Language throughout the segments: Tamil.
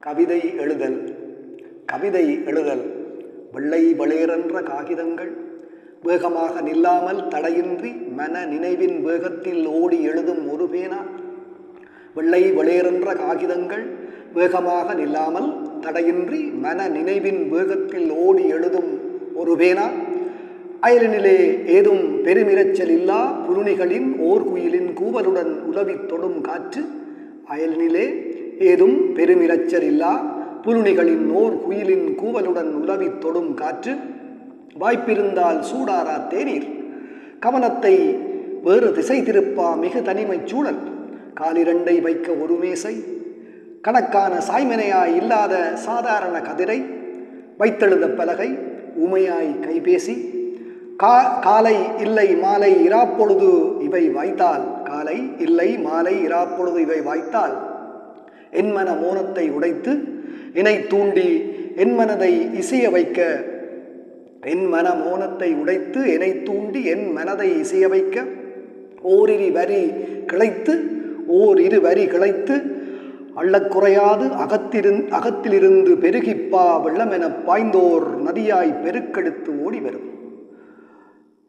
கவிதை எழுதல். கவிதை எழுதல். வெள்ளை வெளியேறென்ற காகிதங்கள் வேகமாக நில்லாமல் தடையின்றி மன நினைவின் வேகத்தில் ஓடி எழுதும் ஒரு பேனா. வெள்ளை வெளியேறென்ற காகிதங்கள் வேகமாக நில்லாமல் தடையின்றி மன நினைவின் வேகத்தில் ஓடி எழுதும் ஒரு பேனா. அயலினிலே ஏதும் பெருமிரச்சல் இல்லா புருணிகளின் ஓர் குயிலின் கூவலுடன் உலவித் தொடும் காற்று. அயலினிலே ஏதும் பெருமிரச்சல் இல்லா புருணிகளின் ஓர் குயிலின் கூவலுடன் உலவித் தொடும் காற்று. வாய்ப்பிருந்தால் சூடாரா தேநீர். கவனத்தை வேறு திசை திருப்பா மிகு தனிமை சூழல். காலிரண்டை வைக்க ஒரு மேசை. கணக்கான சாய்மனையாய் இல்லாத சாதாரண கதிரை. வைத்தெழுத பலகை. ஊமையாய் கைபேசி. காலை இல்லை மாலை இராப்பொழுது இவை வாய்த்தால். காலை இல்லை மாலை இராப்பொழுது இவை வாய்த்தால். என் மன மோனத்தை உடைத்து என்னை தூண்டி என் மனதை இசைய வைக்க. என் மன மோனத்தை உடைத்து என்னை தூண்டி என் மனதை இசைய வைக்க. ஓரிரு வரி கிளைத்து அள்ளக்குறையாது அகத்திலிருந்து பெருகிப்பா வெள்ளமென பாய்ந்தோர் நதியாய் பெருக்கெடுத்து ஓடி வரும்.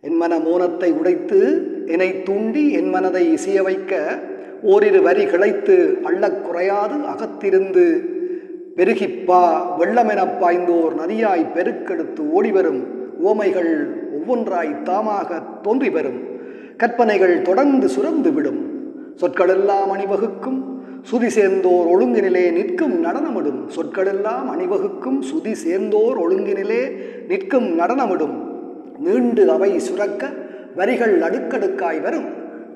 என் மன மோனத்தை உடைத்து என்னை தூண்டி என் மனதை இசைய வைக்க. ஓரிரு வரி கிளைத்து அள்ளக்குறையாது அகத்திருந்து பெருகிப்பா வெள்ளமென பாய்ந்தோர் நதியாய் பெருக்கெடுத்து ஓடிவரும். ஓமைகள் ஒவ்வொன்றாய் தாமாக தோன்றி வரும். கற்பனைகள் தொடர்ந்து சுரந்து விடும். சொற்களெல்லாம் அணிவகுக்கும் சுதி சேர்ந்தோர் ஒழுங்கினிலே நிற்கும் நடனமிடும். சொற்களெல்லாம் அணிவகுக்கும் சுதி சேர்ந்தோர் ஒழுங்கினிலே நிற்கும் நடனமிடும். நீண்டு அவை சுரக்க வரிகள் அடுக்கடுக்காய் வரும்.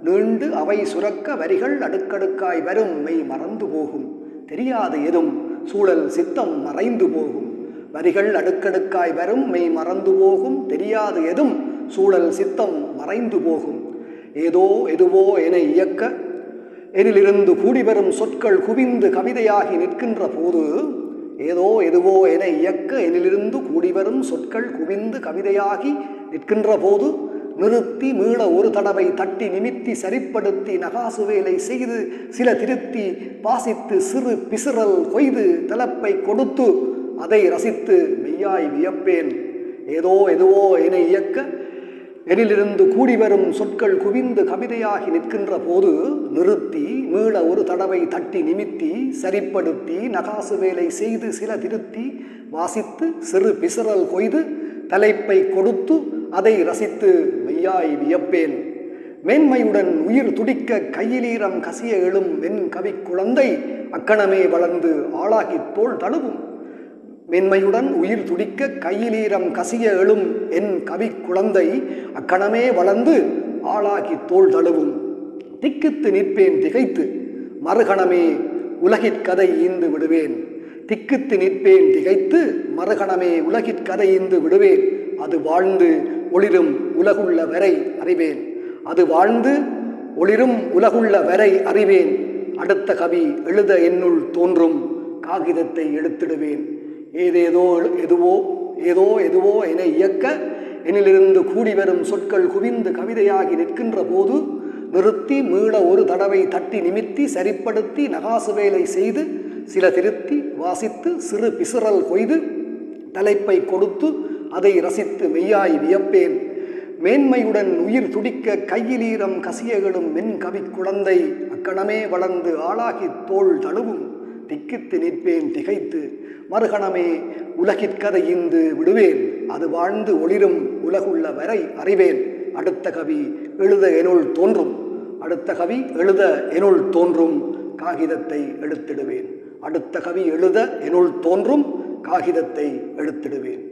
நீண்டு அவை சுரக்க வரிகள் அடுக்கடுக்காய் வரும். மெய் மறந்து போகும் தெரியாது எதும் சூழல் சித்தம் மறைந்து போகும். வரிகள் அடுக்கடுக்காய் வரும். மெய் மறந்து போகும் தெரியாது எதும் சூழல் சித்தம் மறைந்து போகும். ஏதோ எதுவோ என இயக்க எனிலிருந்து கூடி வரும் சொற்கள் குவிந்து கவிதையாகி நிற்கின்ற போது. ஏதோ எதுவோ என இயக்க எனிலிருந்து கூடி வரும் சொற்கள் குவிந்து கவிதையாகி நிற்கின்ற போது. நிறுத்தி மீள ஒரு தடவை தட்டி நிமித்தி சரிப்படுத்தி நகாசு வேலை செய்து சில திருத்தி வாசித்து சிறு பிசிறல் கொய்து தலைப்பை கொடுத்து அதை ரசித்து மெய்யாய் வியப்பேன். ஏதோ எதுவோ என இயக்க எனிலிருந்து கூடி வரும் சொற்கள் குவிந்து கவிதையாகி நிற்கின்ற போது. நிறுத்தி மீள ஒரு தடவை தட்டி நிமித்தி சரிப்படுத்தி நகாசு வேலை செய்து சில திருத்தி வாசித்து சிறு பிசிறல் கொய்து தலைப்பை கொடுத்து அதை ரசித்து மெய்யாய் வியப்பேன். மேன்மையுடன் உயிர் துடிக்க கையிலீரம் கசிய எழும் என் கவி குழந்தை அக்கணமே வளர்ந்து ஆளாகி தோள் தழுவும். மேன்மையுடன் உயிர் துடிக்க கையிலீரம் கசிய எழும் என் கவி குழந்தை அக்கணமே வளர்ந்து ஆளாகி தோள் தழுவும். திக்கித்து நிற்பேன் திகைத்து மறுகணமே உலகிற்கதை ஈந்து விடுவேன். திக்கித்து நிற்பேன் திகைத்து மறுகணமே உலகிற்கதை ஈந்து விடுவேன். அது வாழ்ந்து ஒளிரும் உலகுள்ள வரை அறிவேன். அது வாழ்ந்து ஒளிரும் உலகுள்ள வரை அறிவேன். அடுத்த கவி எழுத என்னுள் தோன்றும் காகிதத்தை எடுத்திடுவேன். ஏதோ எதுவோ என இயக்க எனிலிருந்து கூடி வரும் சொற்கள் குவிந்து கவிதையாகி நிற்கின்ற போது. நிறுத்தி மீள ஒரு தடவை தட்டி நிமித்தி சரிப்படுத்தி நகாசு வேலை செய்து சில திருத்தி வாசித்து சிறு பிசிறல் கொய்து தலைப்பை கொடுத்து அதை ரசித்து மெய்யாய் வியப்பேன். மேன்மையுடன் உயிர் துடிக்க கையிலீரம் கசியகளும் மென் கவி குழந்தை அக்கணமே வளர்ந்து ஆளாகி தோள் தழுவும். திக்கித்து நிற்பேன் திகைத்து மறுகணமே உலகிற்கதை ஈந்து விடுவேன். அது வாழ்ந்து ஒளிரும் உலகுள்ள வரை அறிவேன். அடுத்த கவி எழுத எனுள் தோன்றும். அடுத்த கவி எழுத எனுள் தோன்றும் காகிதத்தை எடுத்திடுவேன். அடுத்த கவி எழுத எனுள் தோன்றும் காகிதத்தை எடுத்திடுவேன்.